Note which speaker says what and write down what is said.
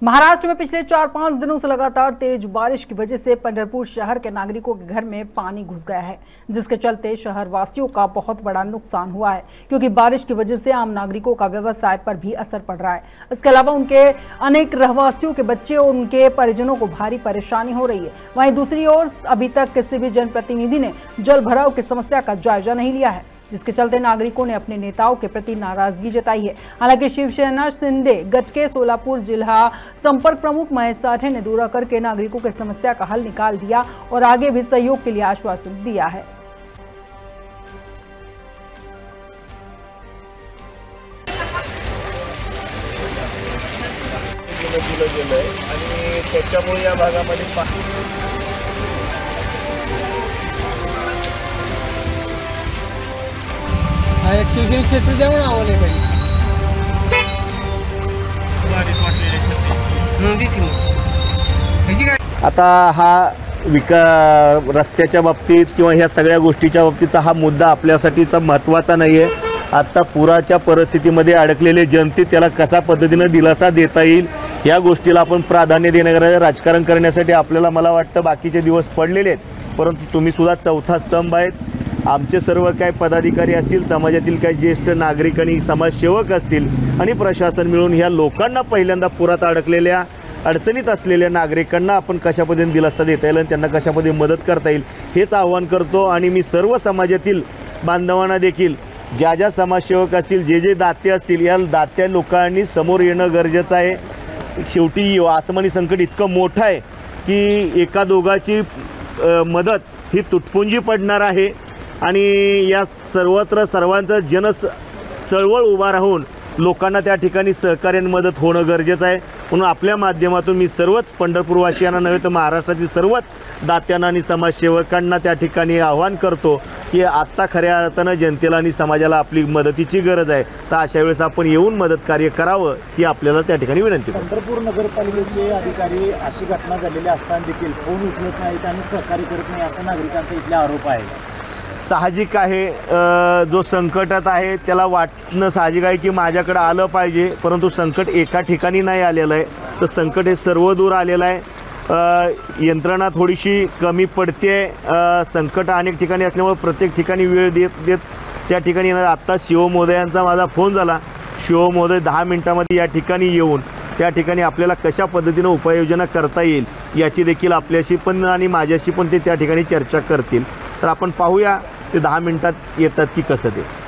Speaker 1: महाराष्ट्र में पिछले 4-5 दिनों से लगातार तेज बारिश की वजह से पंढरपुर शहर के नागरिकों के घर में पानी घुस गया है, जिसके चलते शहर वासियों का बहुत बड़ा नुकसान हुआ है, क्योंकि बारिश की वजह से आम नागरिकों का व्यवसाय पर भी असर पड़ रहा है। इसके अलावा उनके अनेक रहवासियों के बच्चे और उनके परिजनों को भारी परेशानी हो रही है। वहीं दूसरी ओर अभी तक किसी भी जनप्रतिनिधि ने जल भराव की समस्या का जायजा नहीं लिया है, जिसके चलते नागरिकों ने अपने नेताओं के प्रति नाराजगी जताई है। हालांकि शिवसेना शिंदे गट के सोलापुर जिला संपर्क प्रमुख महेश साठे ने दौरा करके नागरिकों की समस्या का हल निकाल दिया और आगे भी सहयोग के लिए आश्वासन दिया है।
Speaker 2: त्याच्यामुळे या भागामध्ये
Speaker 3: शिवसेना क्षेत्र जाऊन आवले
Speaker 2: आता हा रस्त्याच्या बाबतीत किंवा ह्या सगळ्या गोष्टीच्या बाबतीचा हा मुद्दा आपल्यासाठीचा महत्त्वाचा नाही आहे। आता पुराच्या परिस्थितीमध्ये अडकलेले जनते त्याला कशा पद्धतीने दिलासा देता येईल या गोष्टीला आपण प्राधान्य देण्याकरता राजकारण करण्यासाठी आपल्याला मला वाटतं बाकीचे दिवस पडलेले आहेत, परंतु तुम्ही सुद्धा चौथा स्तंभ आहेत। आमचे सर्व काही पदाधिकारी असतील, समाजातील काही ज्येष्ठ नागरिक आणि समाजसेवक असतील आणि प्रशासन मिळून ह्या लोकांना पहिल्यांदा पुरात अडकलेल्या अडचणीत असलेल्या नागरिकांना आपण कशा पद्धतीने दिलासा देता येईल आणि त्यांना कशा पद्धतीने मदत करता येईल हेच आव्हान करतो। आणि मी सर्व समाजातील बांधवांना देखील ज्या ज्या समाजसेवक असतील, जे दाते असतील, या दात्या लोकांनी समोर येणं गरजेचं आहे। शेवटी आसमानी संकट इतकं मोठं आहे की एका दोघाची मदत ही तुटपुंजी पडणार आहे आणि या सर्वत्र सर्वांचं चळवळ उभा राहून लोकांना त्या ठिकाणी सहकार्याने मदत होणं गरजेचं आहे। म्हणून आपल्या माध्यमातून मी सर्वच पंढरपूरवासियांना नव्हे तर महाराष्ट्रातील सर्वच दात्यांना आणि समाजसेवकांना त्या ठिकाणी आवाहन करतो की आत्ता खऱ्या अर्थानं जनतेला आणि समाजाला आपली मदतीची गरज आहे, तर अशा वेळेस आपण येऊन मदत कार्य करावं ही आपल्याला त्या ठिकाणी विनंती करतो।
Speaker 4: पंढरपूर नगरपालिकेचे अधिकारी अशी घटना झालेली असताना देखील फोन उचलत नाहीत आणि सहकार्य करत नाही असा नागरिकांचा इथला आरोप आहे।
Speaker 2: साहजिक आहे, जो संकटात आहे त्याला वाटणं साहजिक आहे की माझ्याकडे आलं पाहिजे, परंतु संकट एका ठिकाणी नाही आलेलं आहे, तर संकट हे सर्व दूर आलेलं आहे। यंत्रणा थोडीशी कमी पडते, संकट अनेक ठिकाणी असल्यामुळे प्रत्येक ठिकाणी वेळ देत त्या ठिकाणी आत्ता शिवमहोदयांचा माझा फोन झाला। शिवमहोदय 10 मिनिटांमध्ये या ठिकाणी येऊन त्या ठिकाणी आपल्याला कशा पद्धतीने उपाययोजना करता येईल याची देखील आपल्याशी पण आणि माझ्याशी पण ते त्या ठिकाणी चर्चा करतील। तर आपण पाहूया ते 10 मिनिटात येतात की कसं ते।